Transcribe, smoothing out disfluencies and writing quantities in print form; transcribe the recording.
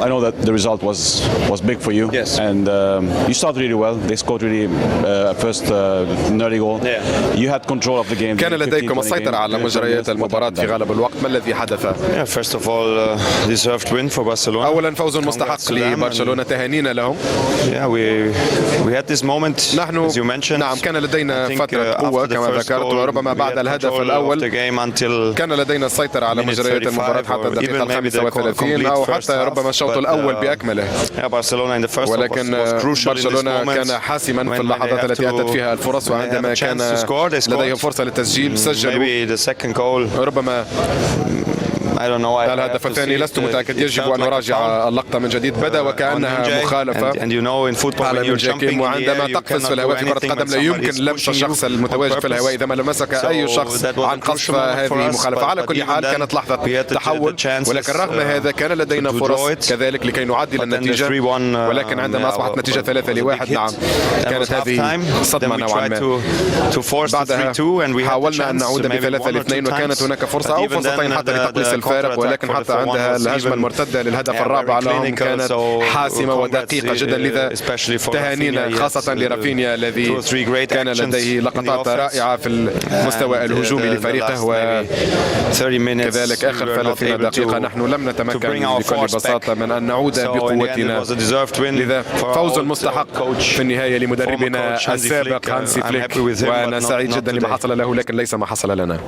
I know that the result was big for you. Yes. And you started really well. They scored really first an early goal. Yeah. You had control of the game. كان لديكم السيطرة على مجريات المباراة في غالب الوقت. ما الذي حدث؟ Yeah, first of all, deserved win for Barcelona. أولا فوز مستحق لبرشلونة، تهانينا لهم. Yeah, we had this moment نحن as you mentioned. نعم كان لدينا فترة قوة كما ذكرت، وربما بعد الهدف الأول كان لدينا السيطرة على مجريات المباراة حتى الدقيقة 35 أو حتى ربما الشوط الأول بأكمله. ولكن برشلونة كان حاسما في اللحظات التي أتت فيها الفرص، وعندما كان لديهم فرصة للتسجيل سجلوا. ربما الهدف الثاني لست متأكد، يجب أن نراجع اللقطة من جديد. بدا وكأنها مخالفة على نونجاكيم، وعندما تقفز في الهواء في كرة قدم لا يمكن لمس الشخص المتواجد في الهواء. إذا ما لمسك أي شخص عن قصد هذه مخالفة. على كل حال كانت لحظة تحول، ولكن رغم هذا كان لدينا فرص كذلك لكي نعدل النتيجة. ولكن عندما أصبحت نتيجة 3-1 نعم كانت هذه صدمة نوعا ما. بعدها حاولنا أن نعود ب3-2 وكانت هناك فرصة أو فرصتين حتى لتقليص الفارق، ولكن حتى عندها الهجمة المرتدة للهدف الرابع لهم كانت حاسمة ودقيقة جدا. لذا تهانينا خاصة لرافينيا الذي كان لديه لقطات رائعة في المستوى الهجومي لفريقه، وكذلك آخر 30 دقيقة نحن لم نتمكن بكل بساطة من أن نعود بقوتنا. لذا فوز مستحق في النهاية لمدربنا السابق هانسي فليك، وأنا سعيد جدا لما حصل له، لكن ليس ما حصل لنا.